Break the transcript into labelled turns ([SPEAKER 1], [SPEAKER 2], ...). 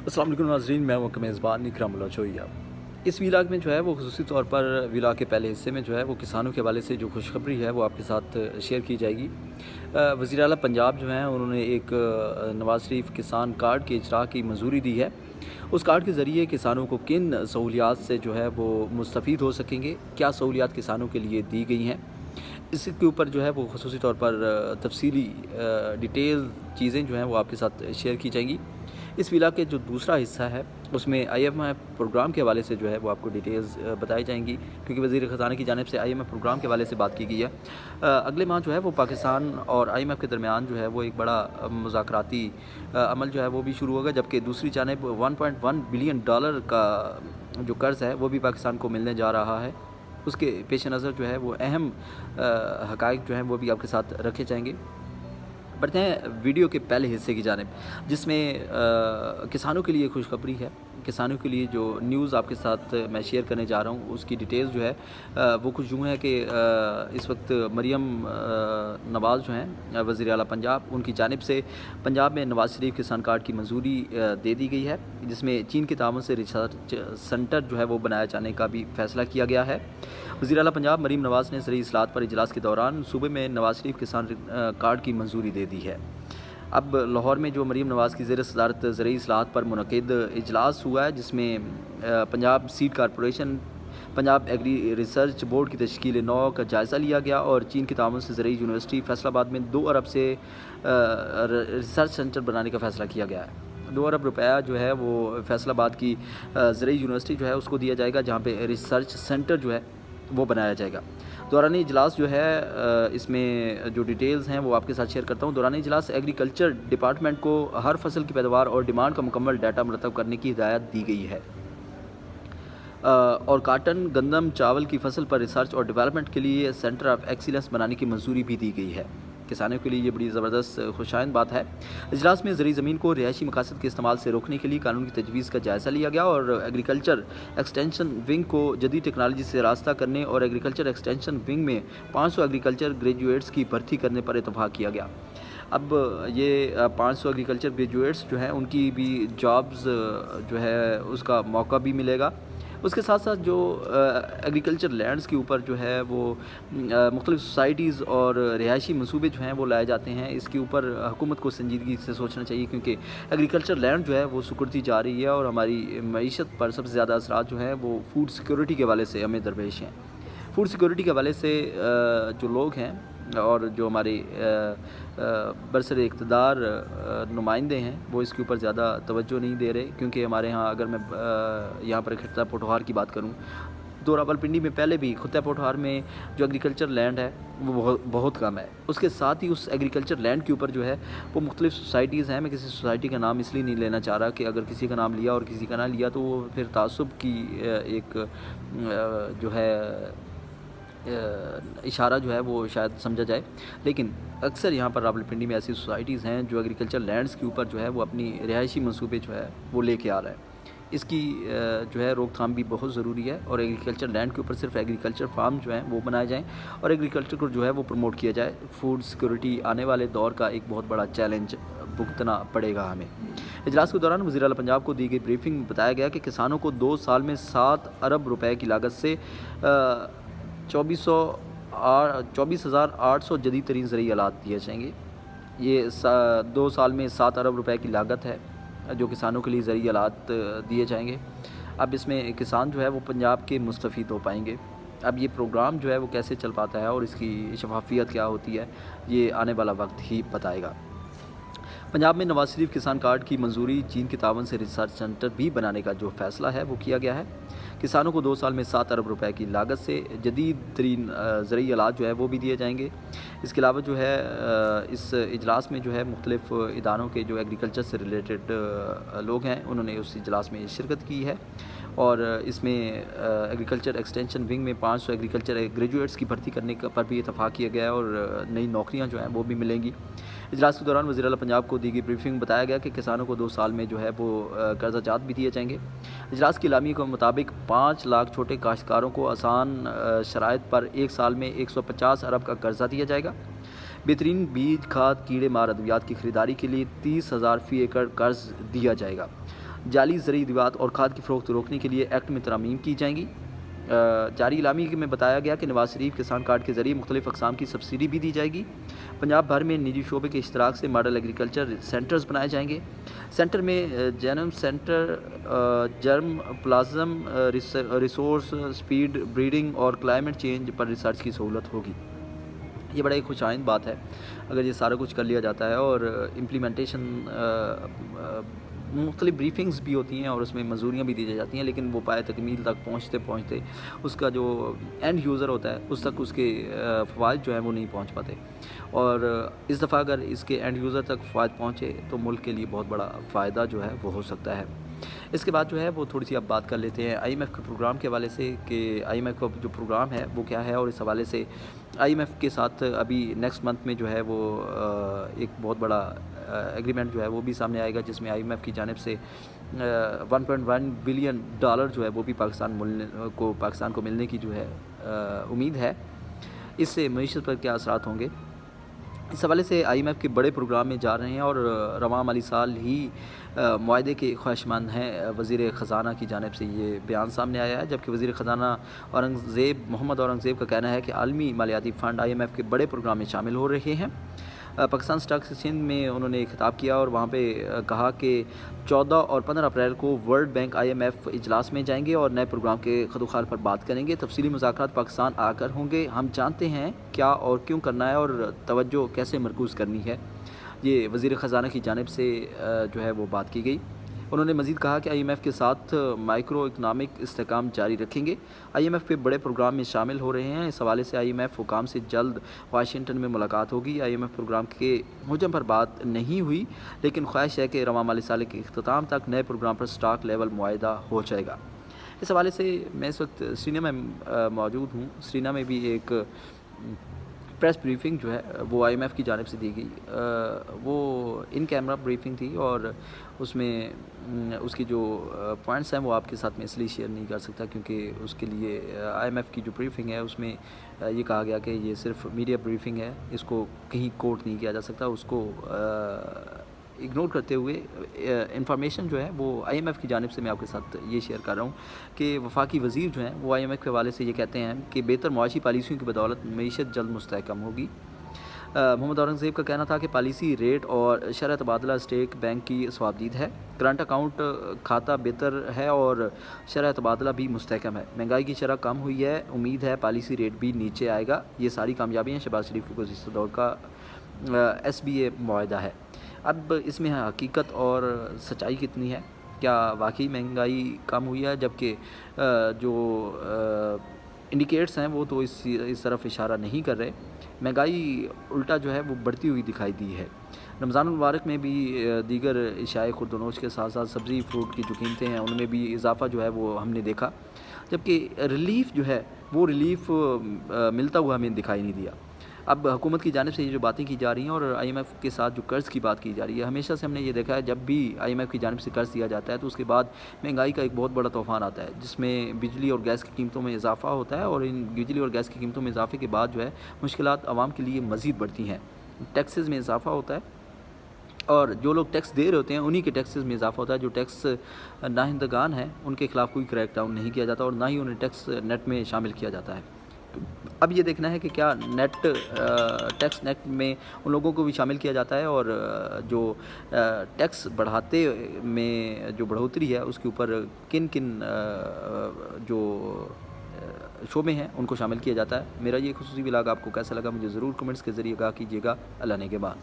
[SPEAKER 1] अस्सलाम वालेकुम नाज़रीन, मैं हूं मेज़बान इकराम चोइया। इस व्लॉग में जो है वो ख़ुसूसी तौर पर व्लॉग के पहले हिस्से में जो है वो किसानों के हवाले से जो खुशखबरी है वो आपके साथ शेयर की जाएगी। वज़ीर आला पंजाब जो हैं उन्होंने एक नवाज़ शरीफ किसान कार्ड के इजरा की मंजूरी दी है। उस कार्ड के ज़रिए किसानों को किन सहूलियात से जो है वो मुस्तफ़ीद हो सकेंगे, क्या सहूलियात किसानों के लिए दी गई हैं, इसके ऊपर जो है वो ख़ुसूसी तौर पर तफसीली डिटेल चीज़ें जो हैं वो आपके साथ शेयर की जाएंगी। इस विला के जो दूसरा हिस्सा है उसमें IMF प्रोग्राम के हवाले से जो है वो आपको डिटेल्स बताई जाएंगी, क्योंकि वज़ीर ख़ज़ाना की जानिब से IMF प्रोग्राम के हवाले से बात की गई है। अगले माह जो है वो पाकिस्तान और IMF के दरमियान जो है वो एक बड़ा मुज़ाकराती अमल जो है वो भी शुरू होगा, जबकि दूसरी जानिब $1.1 बिलियन का जो कर्ज़ है वो भी पाकिस्तान को मिलने जा रहा है। उसके पेश नज़र जो है वो अहम हक़ाइक़ जो हैं वो भी आपके साथ रखे जाएंगे। बढ़ते हैं वीडियो के पहले हिस्से की जानिब, जिसमें किसानों के लिए खुशखबरी है। किसानों के लिए जो न्यूज़ आपके साथ मैं शेयर करने जा रहा हूँ उसकी डिटेल्स जो है वो कुछ यूँ है कि इस वक्त मरियम नवाज़ जो हैं वज़ीर आला पंजाब, उनकी जानिब से पंजाब में नवाज़ शरीफ किसान कार्ड की मंजूरी दे दी गई है, जिसमें चीन के ताउन से रिसर्च सेंटर जो है वो बनाया जाने का भी फ़ैसला किया गया है। वज़ीर आला पंजाब मरीम नवाज़ ने ज़रई इस्लाहत पर इजलास के दौरान सूबे में नवाज़ शरीफ किसान कार्ड की मंजूरी दे दी है। अब लाहौर में जो मरीम नवाज़ की ज़ेर सदारत ज़रई इस्लाहत पर मुनक़िद इजलास हुआ है, जिसमें Punjab seed corporation, Punjab agri research board की तश्कील नौ का जायज़ा लिया गया और चीन के ताउन से ज़रई यूनिवर्सिटी फैसलाबाद में 2 अरब से रिसर्च सेंटर बनाने का फ़ैसला किया गया है। 2 अरब रुपया जो है वो फैसलाबाद की ज़रई यूनिवर्सिटी जो है उसको दिया जाएगा, जहाँ पे रिसर्च सेंटर जो है वो बनाया जाएगा। दौरानी इजलास जो है इसमें जो डिटेल्स हैं वो आपके साथ शेयर करता हूँ। दौरानी इजलास एग्रीकल्चर डिपार्टमेंट को हर फसल की पैदावार और डिमांड का मुकम्मल डाटा मुरतब करने की हिदायत दी गई है और काटन, गंदम, चावल की फसल पर रिसर्च और डेवलपमेंट के लिए सेंटर ऑफ एक्सीलेंस बनाने की मंजूरी भी दी गई है। किसानों के लिए ये बड़ी ज़बरदस्त खुशाइंद बात है। इजलास में ज़रूरी ज़मीन को रिहायशी मकासद के इस्तेमाल से रोकने के लिए कानून की तजवीज़ का जायज़ा लिया गया और एग्रीकल्चर एक्सटेंशन विंग को जदीद टेक्नोलॉजी से रास्ता करने और एग्रीकल्चर एक्सटेंशन विंग में 500 एग्रीकल्चर ग्रेजुएट्स की भर्ती करने पर इत्तफाक़ किया गया। अब ये 500 एग्रीकल्चर ग्रेजुएट्स जो हैं उनकी भी जॉब्स जो है उसका मौका भी मिलेगा। उसके साथ साथ जो एग्रीकल्चर लैंड्स के ऊपर जो है वो मुख्तलिफ़ सोसाइटीज़ और रिहायशी मंसूबे जो हैं वो लाए जाते हैं, इसके ऊपर हुकूमत को संजीदगी से सोचना चाहिए, क्योंकि एग्रीकल्चर लैंड जो है वो सिकुड़ती जा रही है और हमारी मईशत पर सबसे ज़्यादा असरात जो हैं वो फूड सिक्योरिटी के हवाले से हमें दरपेश हैं। फूड सिक्योरिटी के हवाले से जो लोग हैं और जो हमारे बरसर इक़्तिदार नुमाइंदे हैं वो इसके ऊपर ज़्यादा तवज्जो नहीं दे रहे, क्योंकि हमारे यहाँ अगर मैं यहाँ पर खित्ता पोठहार की बात करूँ तो रावलपिंडी में पहले भी खित्ता पोठहार में जो एग्रीकल्चर लैंड है वो बहुत कम है। उसके साथ ही उस एग्रीकल्चर लैंड के ऊपर जो है वो मुख्तलिफ़ सोसाइटीज़ हैं। मैं किसी सोसाइटी का नाम इसलिए नहीं लेना चाह रहा कि अगर किसी का नाम लिया और किसी का ना लिया तो वो फिर तासुब की एक जो है इशारा जो है वो शायद समझा जाए, लेकिन अक्सर यहाँ पर रावलपिंडी में ऐसी सोसाइटीज़ हैं जो एग्रीकल्चर लैंड्स के ऊपर जो है वो अपनी रिहायशी मंसूबे जो है वो लेके आ रहा है। इसकी जो है रोकथाम भी बहुत ज़रूरी है और एग्रीकल्चर लैंड के ऊपर सिर्फ एग्रीकल्चर फार्म जो हैं वो बनाए जाएँ और एग्रीकल्चर को जो है वो प्रमोट किया जाए। फूड सिक्योरिटी आने वाले दौर का एक बहुत बड़ा चैलेंज भुगतना पड़ेगा हमें। इजलास के दौरान वज़ीर आला पंजाब को दी गई ब्रीफिंग में बताया गया कि किसानों को 2 साल में 7 अरब रुपए की लागत से 24,800 जदीद तरीन ज़रई आलात दिए जाएंगे। ये 2 साल में 7 अरब रुपए की लागत है जो किसानों के लिए ज़रई आलात दिए जाएंगे। अब इसमें किसान जो है वो पंजाब के मुस्तफ़ीद हो पाएंगे। अब ये प्रोग्राम जो है वो कैसे चल पाता है और इसकी शफाफियत क्या होती है ये आने वाला वक्त ही बताएगा। पंजाब में नवाज़ शरीफ किसान कार्ड की मंजूरी, चीन के तावन से रिसर्च सेंटर भी बनाने का जो फ़ैसला है वो किया गया है। किसानों को 2 साल में 7 अरब रुपए की लागत से जदीद तरीन ज़रई आलात जो है वो भी दिए जाएंगे। इसके अलावा जो है इस इजलास में जो है मुख्तलिफ़ इदारों के जो एग्रीकल्चर से रिलेटेड लोग हैं उन्होंने उस इजलास में शिरकत की है और इसमें एग्रीकल्चर एक्सटेंशन विंग में 500 एग्रीकल्चर ग्रेजुएट्स की भर्ती करने पर भी इत्तफाक़ किया गया है और नई नौकरियां जो हैं वो भी मिलेंगी। इजलास के दौरान वज़ीर आला पंजाब को दी गई ब्रीफिंग बताया गया कि किसानों को 2 साल में जो है वो कर्जा जात भी दिए जाएंगे। इजलास की इलामी के मुताबिक 5 लाख छोटे काश्तकारों को आसान शराइत पर 1 साल में 150 अरब का कर्जा दिया जाएगा। बेहतरीन बीज, खाद, कीड़े मार अद्वियात की ख़रीदारी के लिए 30,000 फ़ी एकड़ कर्ज़ दिया जाएगा। جعلی زرعی ادویات اور کھاد کی فروخت روکنے کے لیے ایکٹ میں ترامیم کی جائیں گی۔ جاری اعلامیے میں بتایا گیا کہ نواز شریف کسان کارڈ کے ذریعے مختلف اقسام کی سبسڈی بھی دی جائے گی۔ پنجاب بھر میں نجی شعبے کے اشتراک سے ماڈل ایگریکلچر سینٹرز بنائے جائیں گے۔ سینٹر میں جینم سینٹر، جرم پلازم، ریسورس سپیڈ بریڈنگ اور کلائمیٹ چینج پر ریسرچ کی سہولت ہوگی۔ یہ بڑا ایک خوش آئند بات ہے اگر یہ سارا کچھ کر لیا جاتا ہے، اور امپلیمنٹیشن مختلف بریفنگز بھی ہوتی ہیں اور اس میں مزوریاں بھی دی جاتی ہیں، لیکن وہ پائے تکمیل تک پہنچتے پہنچتے اس کا جو اینڈ یوزر ہوتا ہے اس تک اس کے فوائد جو ہیں وہ نہیں پہنچ پاتے، اور اس دفعہ اگر اس کے اینڈ یوزر تک فوائد پہنچے تو ملک کے لیے بہت بڑا فائدہ جو ہے وہ ہو سکتا ہے۔ اس کے بعد جو ہے وہ تھوڑی سی اب بات کر لیتے ہیں آئی ایم ایف کے پروگرام کے حوالے سے کہ آئی ایم ایف کا جو پروگرام ہے وہ کیا ہے، اور اس حوالے سے آئی ایم ایف کے ساتھ ابھی نیکسٹ منتھ میں جو ہے وہ ایک بہت بڑا ایگریمنٹ جو ہے وہ بھی سامنے آئے گا، جس میں آئی ایم ایف کی جانب سے 1.1 بلین ڈالر جو ہے وہ بھی پاکستان کو ملنے کی جو ہے امید ہے۔ اس سے معیشت پر کیا اثرات ہوں گے، اس حوالے سے آئی ایم ایف کے بڑے پروگرام میں جا رہے ہیں، اور رواں مالی سال ہی معاہدے کے خواہشمند ہیں۔ وزیر خزانہ کی جانب سے یہ بیان سامنے آیا ہے، جبکہ وزیر خزانہ محمد اورنگزیب کا کہنا ہے کہ عالمی مالیاتی فنڈ آئی ایم ایف کے بڑے پروگرام میں شامل ہو رہے ہیں۔ پاکستان سٹاک ایکسچینج میں انہوں نے خطاب کیا اور وہاں پہ کہا کہ 14 اور 15 اپریل کو World Bank I M F اجلاس میں جائیں گے اور نئے پروگرام کے خدوخال پر بات کریں گے۔ تفصیلی مذاکرات پاکستان آ کر ہوں گے، ہم جانتے ہیں کیا اور کیوں کرنا ہے اور توجہ کیسے مرکوز کرنی ہے۔ یہ وزیر خزانہ کی جانب سے جو ہے وہ بات کی گئی۔ انہوں نے مزید کہا کہ آئی ایم ایف کے ساتھ مائکرو اکنامک استحکام جاری رکھیں گے۔ آئی ایم ایف کے بڑے پروگرام میں شامل ہو رہے ہیں۔ اس حوالے سے آئی ایم ایف حکام سے جلد واشنگٹن میں ملاقات ہوگی۔ آئی ایم ایف پروگرام کے حجم پر بات نہیں ہوئی، لیکن خواہش ہے کہ رواں مالی سال کے اختتام تک نئے پروگرام پر سٹاک لیول معاہدہ ہو جائے گا۔ اس حوالے سے میں اس وقت سرینا میں موجود ہوں۔ سرینا میں بھی ایک پریس بریفنگ جو ہے وہ آئی ایم ایف کی جانب سے دی گئی، وہ ان کیمرہ بریفنگ تھی، اور اس میں اس کی جو پوائنٹس ہیں وہ آپ کے ساتھ میں اس لیے شیئر نہیں کر سکتا کیونکہ اس کے لیے آئی ایم ایف کی جو بریفنگ ہے اس میں یہ کہا گیا کہ یہ صرف میڈیا بریفنگ ہے، اس کو کہیں کوٹ نہیں کیا جا سکتا، اس کو اگنور کرتے ہوئے انفارمیشن جو ہے وہ آئی ایم ایف کی جانب سے میں آپ کے ساتھ یہ شیئر کر رہا ہوں کہ وفاقی وزیر جو ہیں وہ آئی ایم ایف کے حوالے سے یہ کہتے ہیں کہ بہتر معاشی پالیسیوں کی بدولت معیشت جلد مستحکم ہوگی۔ محمد اورنگزیب کا کہنا تھا کہ پالیسی ریٹ اور شرح تبادلہ اسٹیٹ بینک کی ثوابدید ہے، کرنٹ اکاؤنٹ کھاتہ بہتر ہے اور شرح تبادلہ بھی مستحکم ہے، مہنگائی کی شرح کم ہوئی ہے، امید ہے پالیسی ریٹ بھی نیچے آئے گا۔ یہ ساری کامیابیاں شہباز شریف کے گزشتہ دور کا ایس بی اے معاہدہ ہے۔ اب اس میں حقیقت اور سچائی کتنی ہے، کیا واقعی مہنگائی کم ہوئی ہے، جبکہ جو انڈیکیٹس ہیں وہ تو اس طرف اشارہ نہیں کر رہے، مہنگائی الٹا جو ہے وہ بڑھتی ہوئی دکھائی دی ہے۔ رمضان المبارک میں بھی دیگر اشیاء خوردونوش کے ساتھ ساتھ سبزی فروٹ کی جو قیمتیں ہیں ان میں بھی اضافہ جو ہے وہ ہم نے دیکھا، جبکہ ریلیف جو ہے وہ ریلیف ملتا ہوا ہمیں دکھائی نہیں دیا۔ اب حکومت کی جانب سے یہ جو باتیں کی جا رہی ہیں اور آئی ایم ایف کے ساتھ جو قرض کی بات کی جا رہی ہے، ہمیشہ سے ہم نے یہ دیکھا ہے جب بھی آئی ایم ایف کی جانب سے قرض دیا جاتا ہے تو اس کے بعد مہنگائی کا ایک بہت بڑا طوفان آتا ہے، جس میں بجلی اور گیس کی قیمتوں میں اضافہ ہوتا ہے، اور ان بجلی اور گیس کی قیمتوں میں اضافے کے بعد جو ہے مشکلات عوام کے لیے مزید بڑھتی ہیں۔ ٹیکسز میں اضافہ ہوتا ہے، اور جو لوگ ٹیکس دے رہے ہوتے ہیں انہی کے ٹیکسز میں اضافہ ہوتا ہے، جو ٹیکس ناہندگان ہیں ان کے خلاف کوئی کریک ڈاؤن نہیں کیا جاتا اور نہ ہی انہیں ٹیکس نیٹ میں شامل کیا جاتا ہے۔ اب یہ دیکھنا ہے کہ کیا ٹیکس نیٹ میں ان لوگوں کو بھی شامل کیا جاتا ہے، اور جو ٹیکس بڑھاتے میں جو بڑھوتری ہے اس کے اوپر کن کن جو شعبے ہیں ان کو شامل کیا جاتا ہے۔ میرا یہ خصوصی ولاگ آپ کو کیسا لگا مجھے ضرور کمنٹس کے ذریعے آگاہ کیجیے گا۔ اللہ نگہبان۔